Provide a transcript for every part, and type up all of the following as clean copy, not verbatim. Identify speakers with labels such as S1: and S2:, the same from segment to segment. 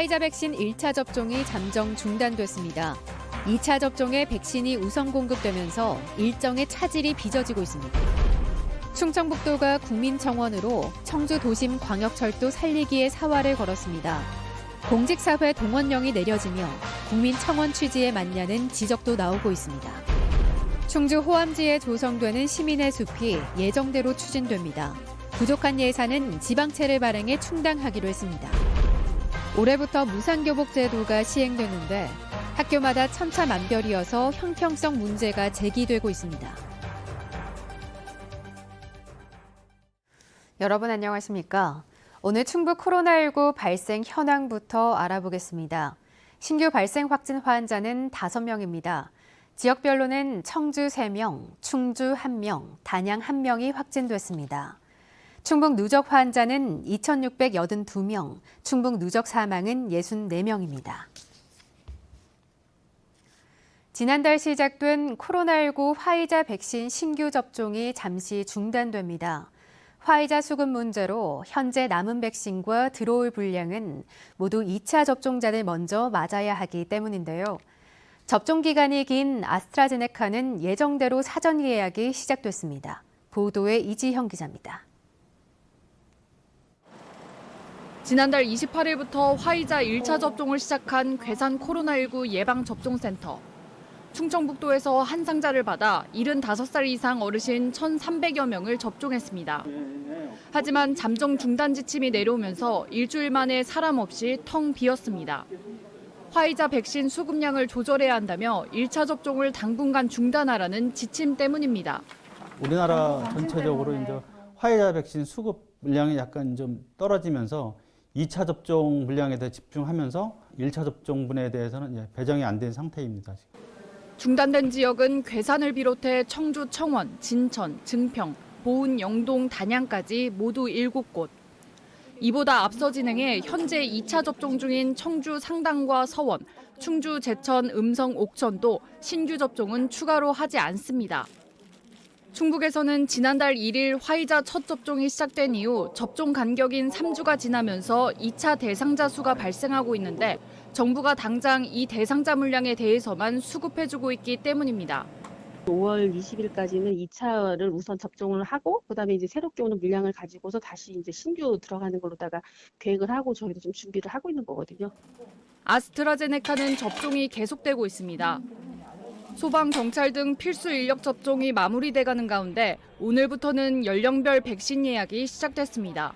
S1: 화이자 백신 1차 접종이 잠정 중단됐습니다. 2차 접종에 백신이 우선 공급되면서 일정의 차질이 빚어지고 있습니다. 충청북도가 국민청원으로 청주 도심 광역철도 살리기에 사활을 걸었습니다. 공직사회 동원령이 내려지며 국민청원 취지에 맞냐는 지적도 나오고 있습니다. 충주 호암지에 조성되는 시민의 숲이 예정대로 추진됩니다. 부족한 예산은 지방채를 발행해 충당하기로 했습니다. 올해부터 무상교복 제도가 시행되는데 학교마다 천차만별이어서 형평성 문제가 제기되고 있습니다. 여러분 안녕하십니까? 오늘 충북 코로나19 발생 현황부터 알아보겠습니다. 신규 발생 확진 환자는 5명입니다. 지역별로는 청주 3명, 충주 1명, 단양 1명이 확진됐습니다. 충북 누적 환자는 2,682명, 충북 누적 사망은 64명입니다. 지난달 시작된 코로나19 화이자 백신 신규 접종이 잠시 중단됩니다. 화이자 수급 문제로 현재 남은 백신과 들어올 분량은 모두 2차 접종자를 먼저 맞아야 하기 때문인데요. 접종 기간이 긴 아스트라제네카는 예정대로 사전 예약이 시작됐습니다. 보도에 이지형 기자입니다.
S2: 지난달 28일부터 화이자 1차 접종을 시작한 괴산 코로나19 예방접종센터. 충청북도에서 한 상자를 받아 75살 이상 어르신 1,300여 명을 접종했습니다. 하지만 잠정 중단 지침이 내려오면서 일주일 만에 사람 없이 텅 비었습니다. 화이자 백신 수급량을 조절해야 한다며 1차 접종을 당분간 중단하라는 지침 때문입니다.
S3: 우리나라 전체적으로 이제 화이자 백신 수급 물량이 약간 좀 떨어지면서 2차 접종 물량에 대해 집중하면서 1차 접종분에 대해서는 배정이 안 된 상태입니다.
S2: 중단된 지역은 괴산을 비롯해 청주 청원, 진천, 증평, 보은, 영동, 단양까지 모두 7곳. 이보다 앞서 진행해 현재 2차 접종 중인 청주 상당과 서원, 충주 제천, 음성, 옥천도 신규 접종은 추가로 하지 않습니다. 충북에서는 지난달 1일 화이자 첫 접종이 시작된 이후 접종 간격인 3주가 지나면서 2차 대상자 수가 발생하고 있는데 정부가 당장 이 대상자 물량에 대해서만 수급해주고 있기 때문입니다.
S4: 5월 20일까지는 2차를 우선 접종을 하고 그다음에 이제 새롭게 오는 물량을 가지고서 다시 이제 신규 들어가는 걸로다가 계획을 하고 저희도 좀 준비를 하고 있는 거거든요.
S2: 아스트라제네카는 접종이 계속되고 있습니다. 소방, 경찰 등 필수 인력 접종이 마무리돼가는 가운데 오늘부터는 연령별 백신 예약이 시작됐습니다.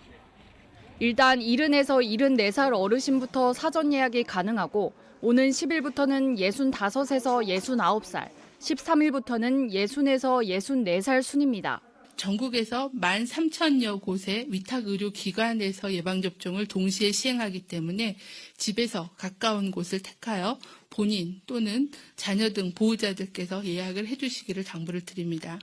S2: 일단 70에서 74살 어르신부터 사전 예약이 가능하고 오는 10일부터는 65에서 69살, 13일부터는 60에서 64살 순입니다.
S5: 전국에서 13,000여 곳의 위탁의료기관에서 예방접종을 동시에 시행하기 때문에 집에서 가까운 곳을 택하여 본인 또는 자녀 등 보호자들께서 예약을 해주시기를 당부를 드립니다.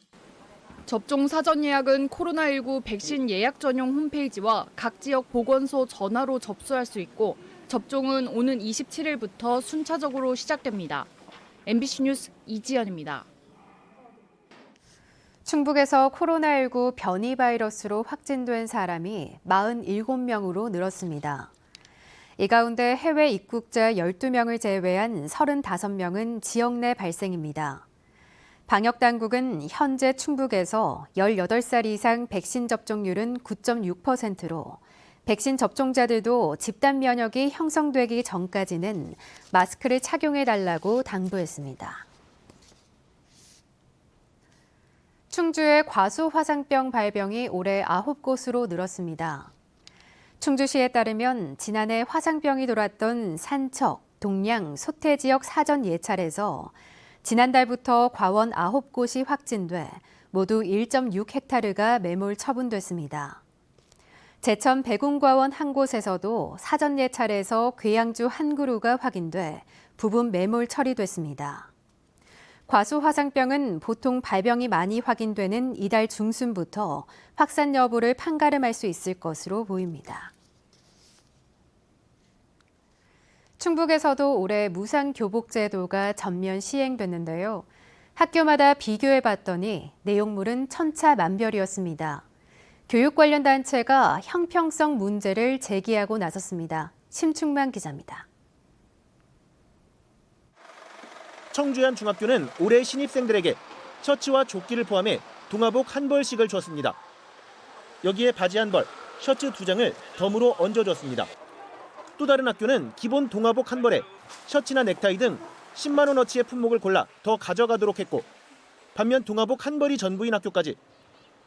S2: 접종 사전 예약은 코로나19 백신 예약 전용 홈페이지와 각 지역 보건소 전화로 접수할 수 있고 접종은 오는 27일부터 순차적으로 시작됩니다. MBC 뉴스 이지연입니다.
S1: 충북에서 코로나19 변이 바이러스로 확진된 사람이 47명으로 늘었습니다. 이 가운데 해외 입국자 12명을 제외한 35명은 지역 내 발생입니다. 방역당국은 현재 충북에서 18살 이상 백신 접종률은 9.6%로 백신 접종자들도 집단 면역이 형성되기 전까지는 마스크를 착용해달라고 당부했습니다. 충주의 과수 화상병 발병이 올해 9곳으로 늘었습니다. 충주시에 따르면 지난해 화상병이 돌았던 산척, 동양, 소태 지역 사전 예찰에서 지난달부터 과원 9곳이 확진돼 모두 1.6헥타르가 매몰 처분됐습니다. 제천 백운과원 한 곳에서도 사전 예찰에서 괴양주 한 그루가 확인돼 부분 매몰 처리됐습니다. 과수 화상병은 보통 발병이 많이 확인되는 이달 중순부터 확산 여부를 판가름할 수 있을 것으로 보입니다. 충북에서도 올해 무상교복 제도가 전면 시행됐는데요. 학교마다 비교해봤더니 내용물은 천차만별이었습니다. 교육 관련 단체가 형평성 문제를 제기하고 나섰습니다. 심충만 기자입니다.
S6: 청주의 한 중학교는 올해 신입생들에게 셔츠와 조끼를 포함해 동화복 한 벌씩을 줬습니다. 여기에 바지 한 벌, 셔츠 2장을 덤으로 얹어줬습니다. 또 다른 학교는 기본 동화복 한 벌에 셔츠나 넥타이 등 10만 원어치의 품목을 골라 더 가져가도록 했고, 반면 동화복 한 벌이 전부인 학교까지.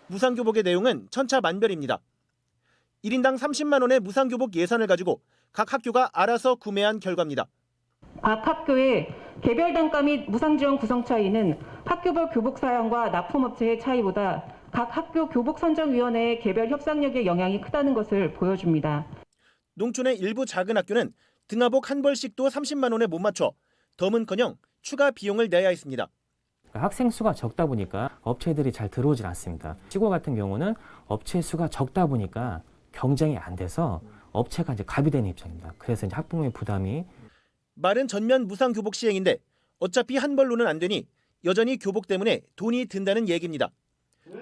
S6: 무상교복의 내용은 천차만별입니다. 1인당 30만 원의 무상교복 예산을 가지고 각 학교가 알아서 구매한 결과입니다.
S7: 각 학교의 개별 단가 및 무상지원 구성 차이는 학교별 교복 사양과 납품업체의 차이보다 각 학교 교복선정위원회의 개별 협상력의 영향이 크다는 것을 보여줍니다.
S6: 농촌의 일부 작은 학교는 등하복 한 벌씩도 30만 원에 못 맞춰 덤은커녕 추가 비용을 내야 했습니다.
S8: 학생 수가 적다 보니까 업체들이 잘 들어오질 않습니다. 시고 같은 경우는 업체 수가 적다 보니까 경쟁이 안 돼서 업체가 이제 갑이 되는 입장입니다. 그래서 이제 학부모의 부담이
S6: 말은 전면 무상 교복 시행인데 어차피 한 벌로는 안 되니 여전히 교복 때문에 돈이 든다는 얘기입니다.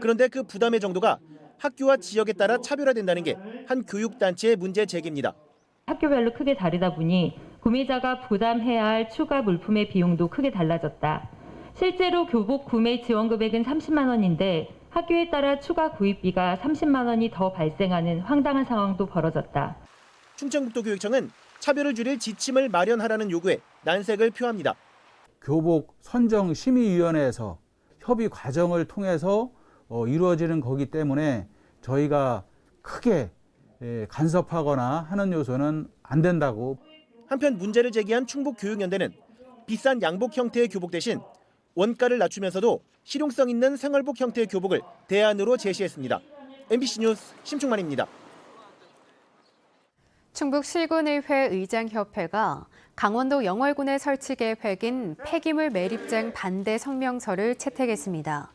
S6: 그런데 그 부담의 정도가 학교와 지역에 따라 차별화된다는 게 한 교육단체의 문제 제기입니다.
S7: 학교별로 크게 다르다 보니 구매자가 부담해야 할 추가 물품의 비용도 크게 달라졌다. 실제로 교복 구매 지원 금액은 30만 원인데 학교에 따라 추가 구입비가 30만 원이 더 발생하는 황당한 상황도 벌어졌다.
S6: 충청북도교육청은 차별을 줄일 지침을 마련하라는 요구에 난색을 표합니다.
S9: 교복 선정 심의위원회에서 협의 과정을 통해서 이루어지는 거기 때문에 저희가 크게 간섭하거나 하는 요소는 안 된다고.
S6: 한편 문제를 제기한 충북교육연대는 비싼 양복 형태의 교복 대신 원가를 낮추면서도 실용성 있는 생활복 형태의 교복을 대안으로 제시했습니다. MBC 뉴스 심충만입니다.
S1: 충북 실군의회 의장협회가 강원도 영월군에 설치 계획인 폐기물 매립장 반대 성명서를 채택했습니다.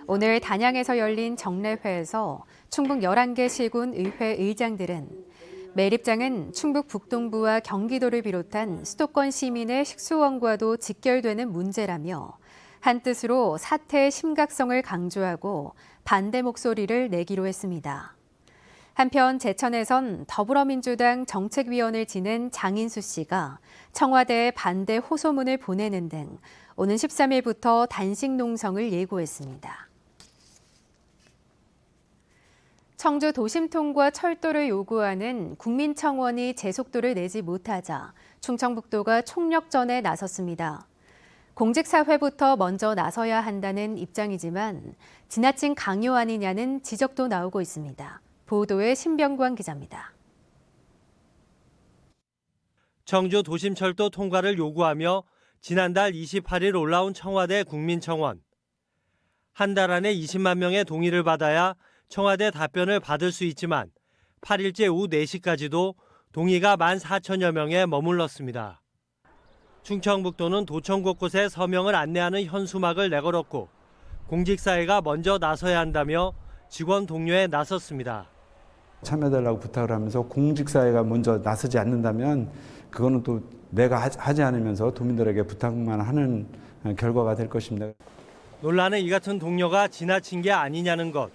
S1: 오늘 단양에서 열린 정례회에서 충북 11개 실군 의회 의장들은 매립장은 충북 북동부와 경기도를 비롯한 수도권 시민의 식수원과도 직결되는 문제라며 한뜻으로 사태의 심각성을 강조하고 반대 목소리를 내기로 했습니다. 한편 제천에선 더불어민주당 정책위원을 지낸 장인수 씨가 청와대에 반대 호소문을 보내는 등 오는 13일부터 단식 농성을 예고했습니다. 청주 도심통과 철도를 요구하는 국민청원이 제속도를 내지 못하자 충청북도가 총력전에 나섰습니다. 공직사회부터 먼저 나서야 한다는 입장이지만 지나친 강요 아니냐는 지적도 나오고 있습니다. 보도에 신병관 기자입니다.
S10: 청주 도심철도 통과를 요구하며 지난달 28일 올라온 청와대 국민청원. 한 달 안에 20만 명의 동의를 받아야 청와대 답변을 받을 수 있지만 8일째 오후 4시까지도 동의가 14,000여 명에 머물렀습니다. 충청북도는 도청 곳곳에 서명을 안내하는 현수막을 내걸었고 공직사회가 먼저 나서야 한다며 직원 독려에 나섰습니다.
S11: 참여해달라고 부탁을 하면서 공직사회가 먼저 나서지 않는다면 그거는 또 내가 하지 않으면서 도민들에게 부탁만 하는 결과가 될 것입니다.
S10: 논란은 이 같은 독려가 지나친 게 아니냐는 것.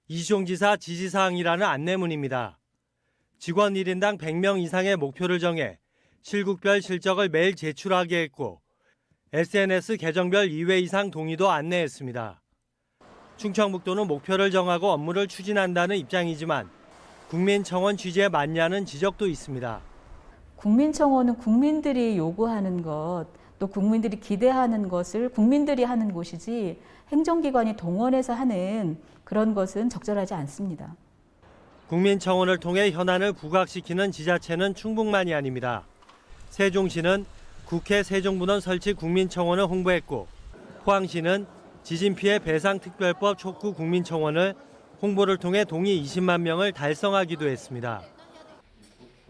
S10: 이시종 지사 지시사항이라는 안내문입니다. 직원 1인당 100명 이상의 목표를 정해 실국별 실적을 매일 제출하게 했고 SNS 계정별 2회 이상 동의도 안내했습니다. 충청북도는 목표를 정하고 업무를 추진한다는 입장이지만 국민청원 취지에 맞냐는 지적도 있습니다.
S12: 국민청원은 국민들이 요구하는 것, 또 국민들이 기대하는 것을 국민들이 하는 곳이지 행정기관이 동원해서 하는 그런 것은 적절하지 않습니다.
S10: 국민청원을 통해 현안을 부각시키는 지자체는 충북만이 아닙니다. 세종시는 국회 세종문헌 설치 국민청원을 홍보했고 포항시는 지진피해 배상특별법 촉구 국민청원을 홍보를 통해 동의 20만 명을 달성하기도 했습니다.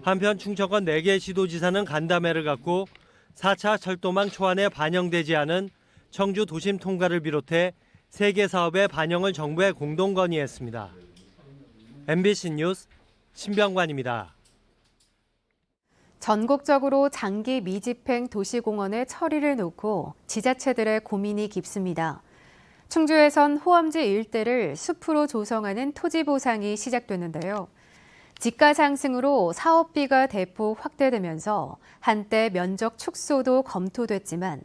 S10: 한편 충청권 4개 시도지사는 간담회를 갖고 4차 철도망 초안에 반영되지 않은 청주 도심 통과를 비롯해 3개 사업의 반영을 정부에 공동 건의했습니다. MBC 뉴스 신병관입니다.
S1: 전국적으로 장기 미집행 도시공원의 처리를 놓고 지자체들의 고민이 깊습니다. 충주에선 호엄지 일대를 숲으로 조성하는 토지 보상이 시작됐는데요. 집가 상승으로 사업비가 대폭 확대되면서 한때 면적 축소도 검토됐지만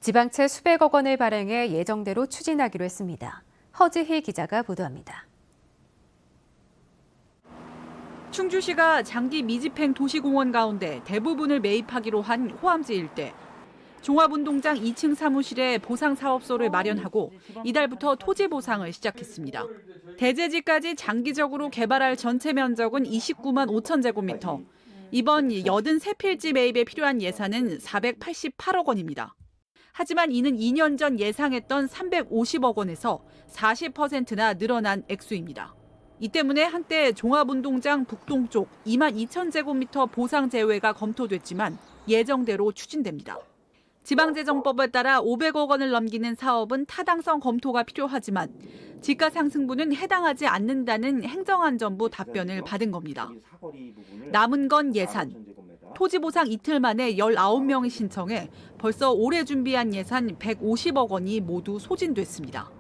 S1: 지방채 수백억 원을 발행해 예정대로 추진하기로 했습니다. 허지희 기자가 보도합니다.
S2: 충주시가 장기 미집행 도시공원 가운데 대부분을 매입하기로 한 호암지 일대. 종합운동장 2층 사무실에 보상사업소를 마련하고 이달부터 토지 보상을 시작했습니다. 대제지까지 장기적으로 개발할 전체 면적은 29만 5천 제곱미터. 이번 83필지 매입에 필요한 예산은 488억 원입니다. 하지만 이는 2년 전 예상했던 350억 원에서 40%나 늘어난 액수입니다. 이 때문에 한때 종합운동장 북동쪽 2만 2천 제곱미터 보상 제외가 검토됐지만 예정대로 추진됩니다. 지방재정법에 따라 500억 원을 넘기는 사업은 타당성 검토가 필요하지만 지가 상승분은 해당하지 않는다는 행정안전부 답변을 받은 겁니다. 남은 건 예산. 토지 보상 이틀 만에 19명이 신청해 벌써 올해 준비한 예산 150억 원이 모두 소진됐습니다.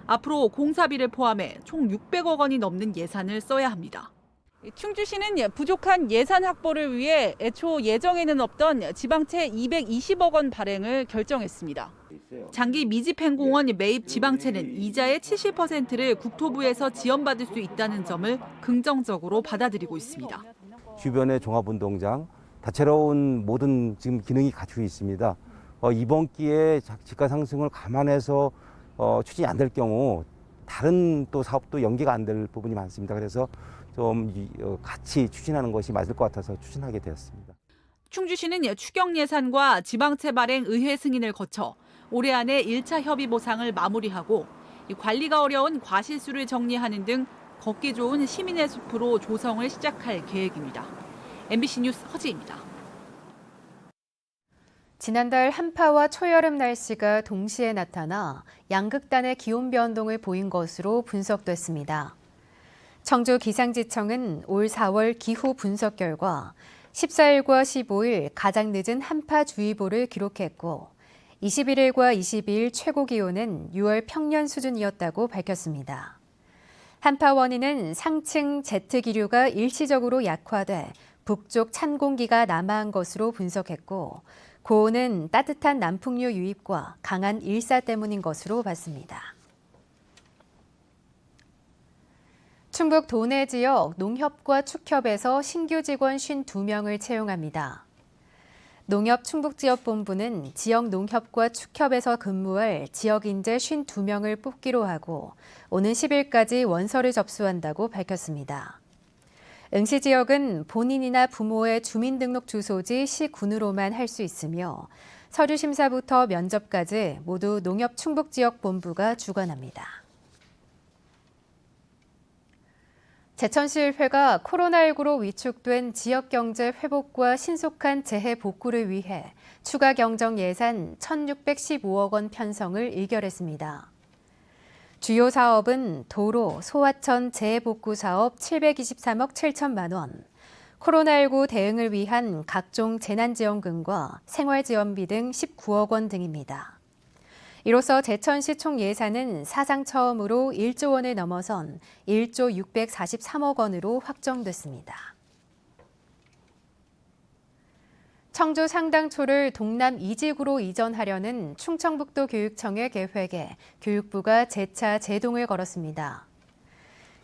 S2: 앞으로 공사비를 포함해 총 600억 원이 넘는 예산을 써야 합니다. 충주시는 부족한 예산 확보를 위해 애초 예정에는 없던 지방채 220억 원 발행을 결정했습니다. 장기 미집행공원 매입 지방채는 이자의 70%를 국토부에서 지원받을 수 있다는 점을 긍정적으로 받아들이고 있습니다.
S13: 주변의 종합운동장, 다채로운 모든 지금 기능이 갖추고 있습니다. 이번 기회에 집가 상승을 감안해서 추진이 안 될 경우 다른 또 사업도 연기가 안 될 부분이 많습니다. 그래서 좀 같이 추진하는 것이 맞을 것 같아서 추진하게 되었습니다.
S2: 충주시는 추경 예산과 지방채 발행 의회 승인을 거쳐 올해 안에 1차 협의 보상을 마무리하고 관리가 어려운 과실수를 정리하는 등 걷기 좋은 시민의 숲으로 조성을 시작할 계획입니다. MBC 뉴스 허지입니다.
S1: 지난달 한파와 초여름 날씨가 동시에 나타나 양극단의 기온 변동을 보인 것으로 분석됐습니다. 청주 기상지청은 올 4월 기후 분석 결과 14일과 15일 가장 늦은 한파주의보를 기록했고 21일과 22일 최고 기온은 6월 평년 수준이었다고 밝혔습니다. 한파 원인은 상층 제트기류가 일시적으로 약화돼 북쪽 찬 공기가 남하한 것으로 분석했고 고온은 따뜻한 남풍류 유입과 강한 일사 때문인 것으로 봤습니다. 충북 도내 지역 농협과 축협에서 신규 직원 52명을 채용합니다. 농협충북지역본부는 지역 농협과 축협에서 근무할 지역 인재 52명을 뽑기로 하고 오는 10일까지 원서를 접수한다고 밝혔습니다. 응시 지역은 본인이나 부모의 주민등록 주소지 시군으로만 할 수 있으며 서류 심사부터 면접까지 모두 농협충북지역본부가 주관합니다. 제천시의회가 코로나19로 위축된 지역경제 회복과 신속한 재해 복구를 위해 추가 경정 예산 1,615억 원 편성을 의결했습니다. 주요 사업은 도로, 소하천 재해복구 사업 723억 7천만 원, 코로나19 대응을 위한 각종 재난지원금과 생활지원비 등 19억 원 등입니다. 이로써 제천시 총 예산은 사상 처음으로 1조 원을 넘어선 1조 643억 원으로 확정됐습니다. 청주 상당초를 동남 이직으로 이전하려는 충청북도 교육청의 계획에 교육부가 재차 제동을 걸었습니다.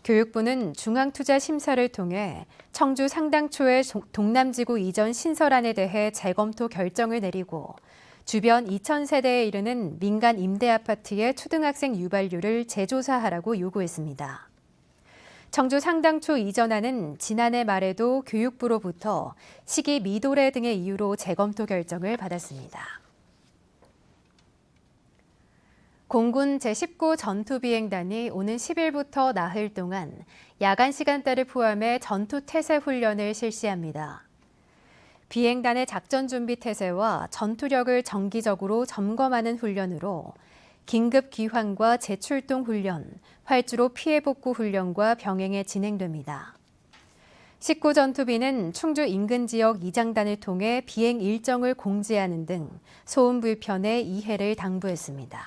S1: 교육부는 중앙투자심사를 통해 청주 상당초의 동남지구 이전 신설안에 대해 재검토 결정을 내리고 주변 2,000세대에 이르는 민간 임대아파트의 초등학생 유발률을 재조사하라고 요구했습니다. 청주 상당초 이전안은 지난해 말에도 교육부로부터 시기 미도래 등의 이유로 재검토 결정을 받았습니다. 공군 제19 전투비행단이 오는 10일부터 나흘 동안 야간 시간대를 포함해 전투태세 훈련을 실시합니다. 비행단의 작전 준비 태세와 전투력을 정기적으로 점검하는 훈련으로 긴급 귀환과 재출동 훈련, 활주로 피해 복구 훈련과 병행해 진행됩니다. 19 전투비는 충주 인근 지역 이장단을 통해 비행 일정을 공지하는 등 소음 불편에 이해를 당부했습니다.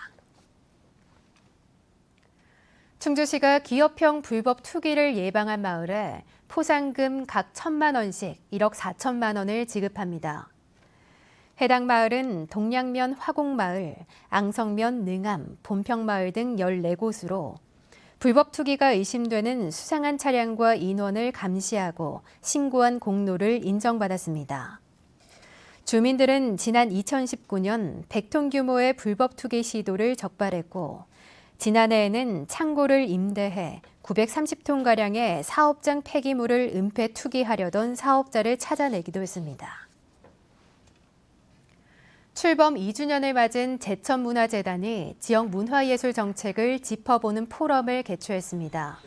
S1: 충주시가 기업형 불법 투기를 예방한 마을에 포상금 각 1,000만 원씩 1억 4천만 원을 지급합니다. 해당 마을은 동양면 화곡마을, 앙성면 능암, 본평마을 등 14곳으로 불법 투기가 의심되는 수상한 차량과 인원을 감시하고 신고한 공로를 인정받았습니다. 주민들은 지난 2019년 100톤 규모의 불법 투기 시도를 적발했고 지난해에는 창고를 임대해 930톤가량의 사업장 폐기물을 은폐 투기하려던 사업자를 찾아내기도 했습니다. 출범 2주년을 맞은 제천문화재단이 지역 문화예술 정책을 짚어보는 포럼을 개최했습니다.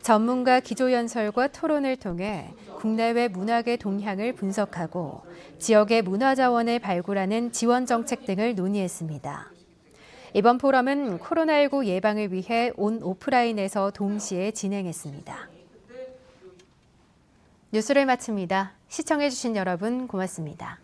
S1: 전문가 기조연설과 토론을 통해 국내외 문화계 동향을 분석하고 지역의 문화자원을 발굴하는 지원 정책 등을 논의했습니다. 이번 포럼은 코로나19 예방을 위해 온 오프라인에서 동시에 진행했습니다. 뉴스를 마칩니다. 시청해주신 여러분 고맙습니다.